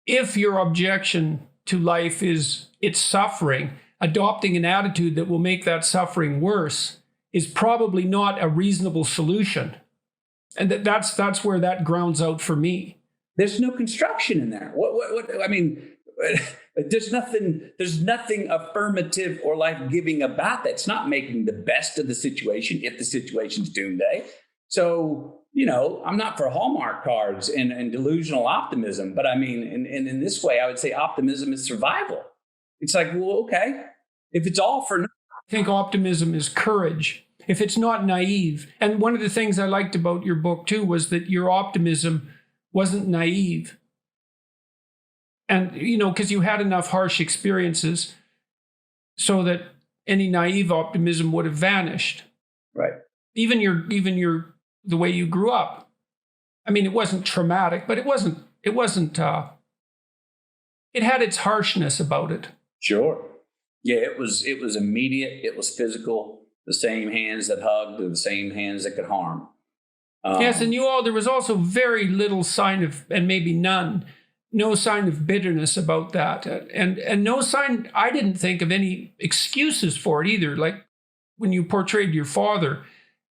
if your objection to life is it's suffering, adopting an attitude that will make that suffering worse is probably not a reasonable solution. And that's where that grounds out for me. There's no construction in there. What I mean, there's nothing affirmative or life-giving about that. It's not making the best of the situation if the situation's doomsday. So, I'm not for Hallmark cards and delusional optimism, but I mean, in this way, I would say optimism is survival. It's like, well, okay, if it's all for nothing. I think optimism is courage. If it's not naive. And one of the things I liked about your book too was that your optimism wasn't naive. And, because you had enough harsh experiences so that any naive optimism would have vanished. Right. Even the way you grew up. I mean, it wasn't traumatic, but it had its harshness about it. Sure. Yeah, it was immediate. It was physical. The same hands that hugged or the same hands that could harm. Yes, and there was also very little sign of, and maybe no sign of bitterness about that. And no sign, I didn't think of any excuses for it either. Like when you portrayed your father,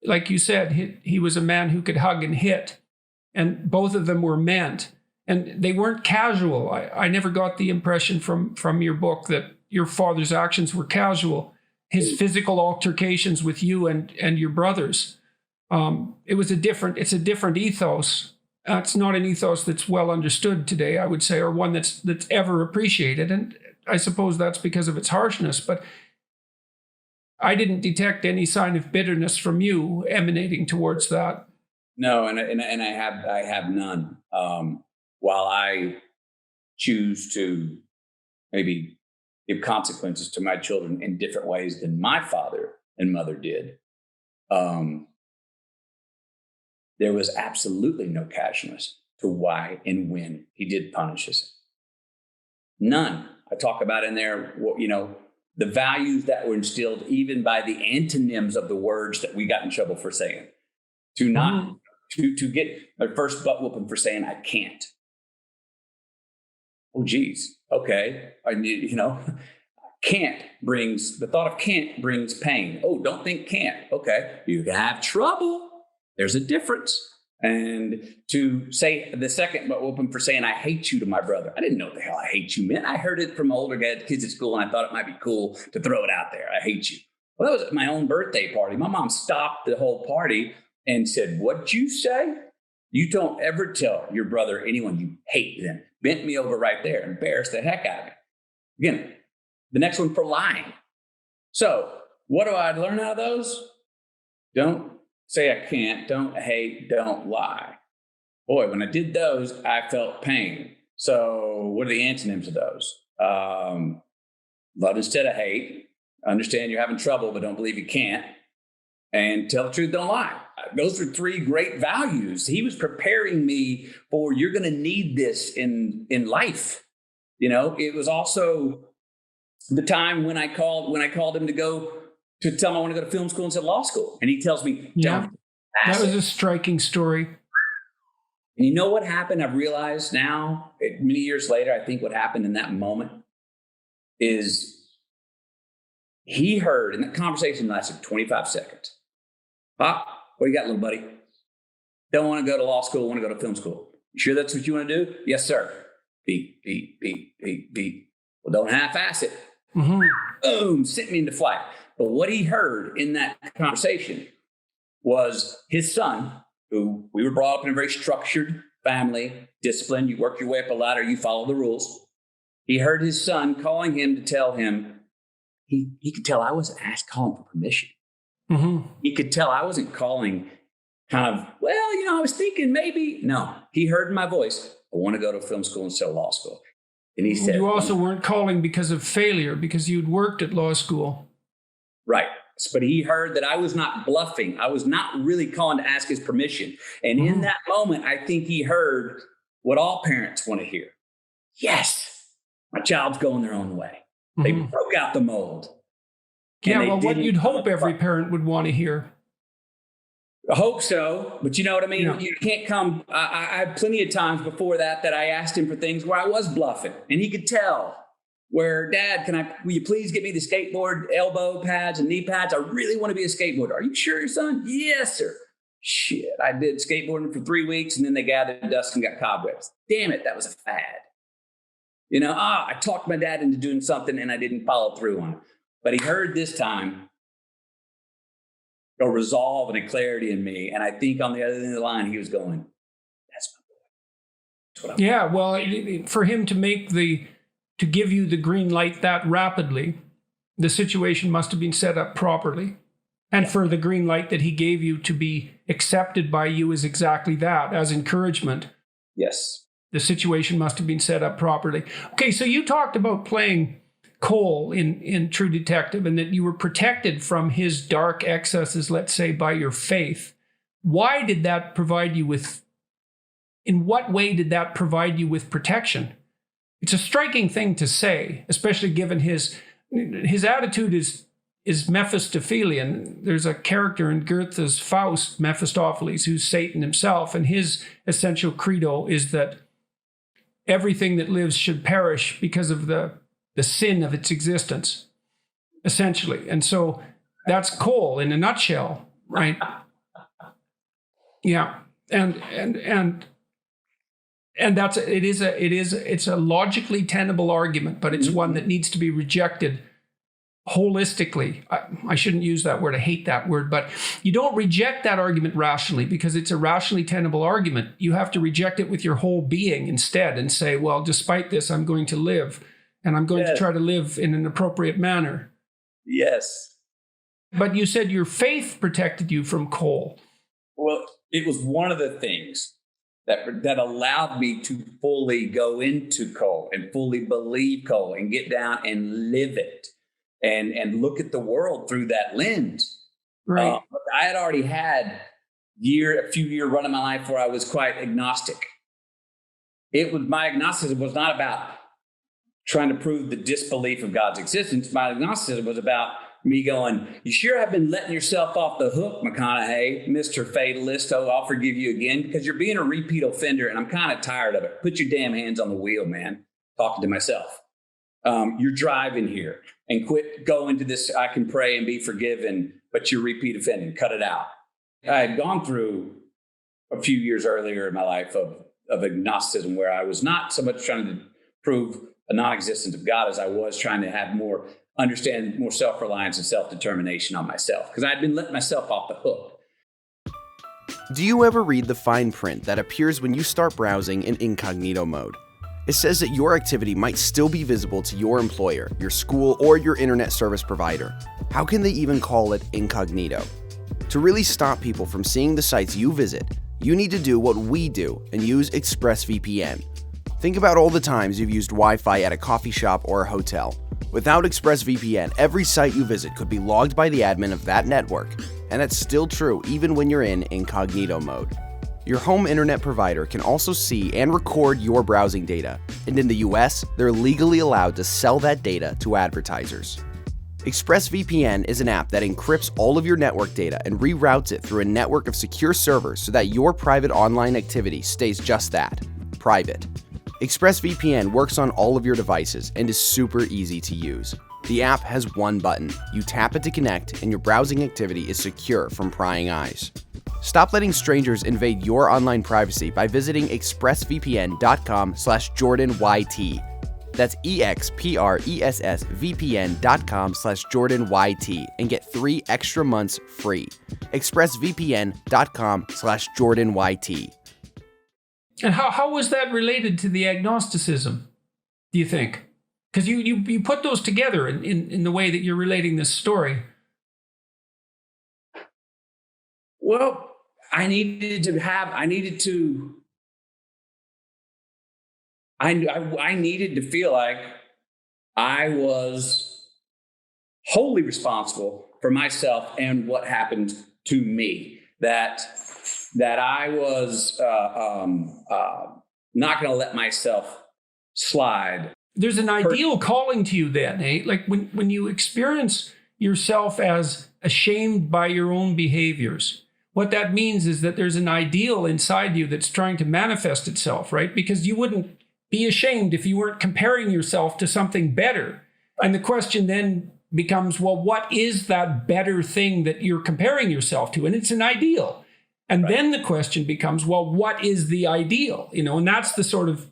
like you said, he was a man who could hug and hit, and both of them were meant. And they weren't casual. I never got the impression from your book that your father's actions were casual. His physical altercations with you and your brothers. It's a different ethos. It's not an ethos that's well understood today, I would say, or one that's ever appreciated. And I suppose that's because of its harshness. But I didn't detect any sign of bitterness from you emanating towards that. No, and I have none. While I choose to maybe give consequences to my children in different ways than my father and mother did, there was absolutely no casualness to why and when he did punish us. None. I talk about in there, the values that were instilled even by the antonyms of the words that we got in trouble for saying. To get my first butt whooping for saying I can't. Oh, geez. Okay. The thought of can't brings pain. Oh, don't think can't. Okay. You can have trouble. There's a difference. And to say the second butt whooping for saying I hate you to my brother. I didn't know what the hell I hate you meant. I heard it from older kids at school, and I thought it might be cool to throw it out there. I hate you. Well, that was at my own birthday party. My mom stopped the whole party and said, "What'd you say? You don't ever tell your brother anyone you hate them." Bent me over right there, embarrassed the heck out of me. Again, the next one for lying. So what do I learn out of those? Don't say I can't, don't hate, don't lie. Boy, when I did those, I felt pain. So what are the antonyms of those? Love instead of hate. Understand you're having trouble, but don't believe you can't. And tell the truth, don't lie. Those are three great values. He was preparing me for, you're going to need this in life. It was also the time when I called him to tell him I want to go to film school instead of law school. And he tells me, yeah, that was a striking story. And you know what happened? I've realized now, many years later, I think what happened in that moment is he heard, and that conversation lasted 25 seconds. Pop, what do you got, little buddy? Don't want to go to law school, want to go to film school. You sure that's what you want to do? Yes, sir. Beep, beep, beep, beep, beep. Well, don't half-ass it. Mm-hmm. Boom, sent me into flight. But what he heard in that conversation was his son, who we were brought up in a very structured family, disciplined. You work your way up a ladder, you follow the rules. He heard his son calling him to tell him, he could tell I wasn't calling for permission. Mm-hmm. He could tell I wasn't calling kind of, I was thinking maybe. No, he heard my voice. I want to go to film school instead of law school. And he said, you also weren't calling because of failure, because you'd worked at law school. Right. But he heard that I was not bluffing. I was not really calling to ask his permission. And in that moment, I think he heard what all parents want to hear. Yes, my child's going their own way. They broke out the mold. Yeah, well, what you'd hope every parent would want to hear. I hope so, but you know what I mean? Yeah. You can't come. I had plenty of times before that I asked him for things where I was bluffing, and he could tell. Where, Dad, will you please get me the skateboard elbow pads and knee pads? I really want to be a skateboarder. Are you sure, son? Yes, sir. Shit, I did skateboarding for 3 weeks, and then they gathered dust and got cobwebs. Damn it, that was a fad. I talked my dad into doing something, and I didn't follow through on it. But he heard this time a resolve and a clarity in me. And I think on the other end of the line, he was going, that's my boy. That's what I want. Yeah, well, for him to give you the green light that rapidly, the situation must have been set up properly. And for the green light that he gave you to be accepted by you is exactly that, as encouragement. Yes. The situation must have been set up properly. Okay, so you talked about playing Cole in True Detective and that you were protected from his dark excesses, let's say, by your faith. Why did that provide you with, in what way did that provide you with protection? It's a striking thing to say, especially given his attitude is Mephistophelian. There's a character in Goethe's Faust, Mephistopheles, who's Satan himself, and his essential credo is that everything that lives should perish because of the sin of its existence, essentially. And so that's Cole in a nutshell, right? Yeah. And it's a logically tenable argument, but it's one that needs to be rejected holistically. I shouldn't use that word. I hate that word, but you don't reject that argument rationally because it's a rationally tenable argument. You have to reject it with your whole being instead and say, well, despite this, I'm going to live and I'm going to try to live in an appropriate manner. Yes. But you said your faith protected you from Cole. Well, it was one of the things that allowed me to fully go into Cole and fully believe Cole and get down and live it and look at the world through that lens. Right. I had already had a few year run of my life where I was quite agnostic. My agnosticism was not about trying to prove the disbelief of God's existence. My agnosticism was about me going, you sure have been letting yourself off the hook, McConaughey, Mr. Fatalist. Oh, I'll forgive you again because you're being a repeat offender and I'm kind of tired of it. Put your damn hands on the wheel, man. Talking to myself. You're driving here and quit going to this, I can pray and be forgiven, but you're repeat offending. Cut it out. I had gone through a few years earlier in my life of agnosticism where I was not so much trying to prove a non-existence of God as I was trying to have more self-reliance and self-determination on myself because I'd been letting myself off the hook. Do you ever read the fine print that appears when you start browsing in incognito mode? It says that your activity might still be visible to your employer, your school, or your internet service provider. How can they even call it incognito? To really stop people from seeing the sites you visit, you need to do what we do and use ExpressVPN. Think about all the times you've used Wi-Fi at a coffee shop or a hotel. Without ExpressVPN, every site you visit could be logged by the admin of that network, and that's still true even when you're in incognito mode. Your home internet provider can also see and record your browsing data, and in the US, they're legally allowed to sell that data to advertisers. ExpressVPN is an app that encrypts all of your network data and reroutes it through a network of secure servers so that your private online activity stays just that, private. ExpressVPN works on all of your devices and is super easy to use. The app has one button. You tap it to connect, and your browsing activity is secure from prying eyes. Stop letting strangers invade your online privacy by visiting expressvpn.com/JordanYT. That's expressvpn.com/JordanYT and get 3 extra months free. expressvpn.com/JordanYT. And how was that related to the agnosticism, do you think? Because you put those together in the way that you're relating this story. Well, I needed to feel like I was wholly responsible for myself and what happened to me. That I was not going to let myself slide. There's an ideal calling to you then, eh? Like when you experience yourself as ashamed by your own behaviors, what that means is that there's an ideal inside you that's trying to manifest itself, right? Because you wouldn't be ashamed if you weren't comparing yourself to something better. And the question then becomes, well, what is that better thing that you're comparing yourself to? And it's an ideal. And then the question becomes, well, what is the ideal? And that's the sort of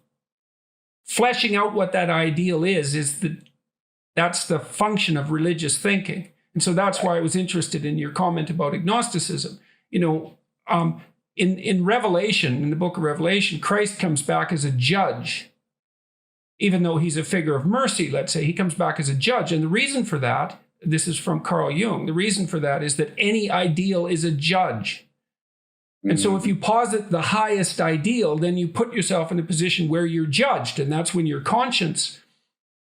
fleshing out what that ideal is that's the function of religious thinking. And so that's why I was interested in your comment about agnosticism. In Revelation, in the book of Revelation, Christ comes back as a judge. Even though he's a figure of mercy, let's say, he comes back as a judge. And the reason for that, this is from Carl Jung, the reason for that is that any ideal is a judge. And so if you posit the highest ideal, then you put yourself in a position where you're judged. And that's when your conscience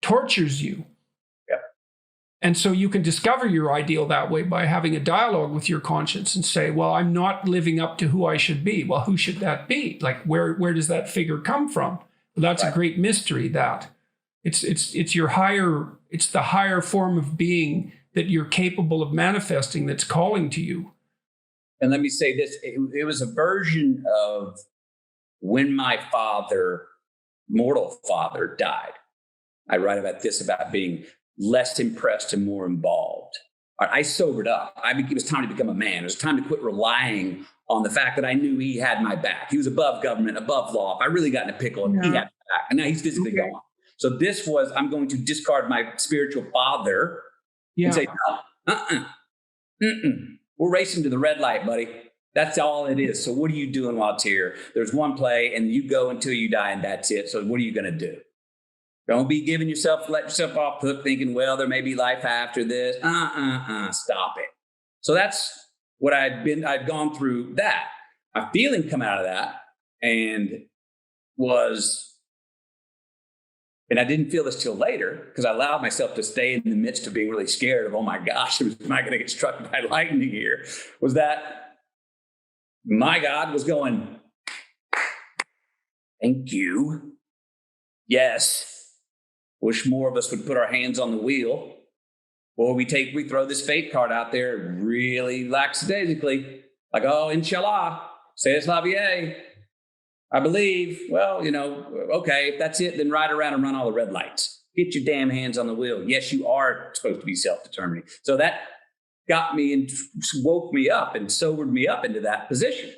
tortures you. And so you can discover your ideal that way by having a dialogue with your conscience and say, well, I'm not living up to who I should be. Well, who should that be? Like, where does that figure come from? Well, that's a great mystery, that it's the higher form of being that you're capable of manifesting that's calling to you. And let me say this, it was a version of when my mortal father died. I write about this, about being less impressed and more involved. I sobered up. It was time to become a man. It was time to quit relying on the fact that I knew he had my back. He was above government, above law. If I really got in a pickle, he had my back. And now he's physically gone. So this was, I'm going to discard my spiritual father and say, no, we're racing to the red light, buddy. That's all it is. So what are you doing while it's here? There's one play and you go until you die and that's it. So what are you going to do? Don't be let yourself off the hook thinking, well, there may be life after this. Stop it. So that's what I'd gone through that. My feeling come out of that and I didn't feel this till later because I allowed myself to stay in the midst of being really scared of, oh my gosh, am I going to get struck by lightning here? Was that my God was going, thank you. Yes. Wish more of us would put our hands on the wheel. Or we throw this fate card out there really lackadaisically, like, oh, inshallah, c'est la vie. I believe, well, okay, if that's it, then ride around and run all the red lights. Get your damn hands on the wheel. Yes, you are supposed to be self-determining. So that got me and woke me up and sobered me up into that position.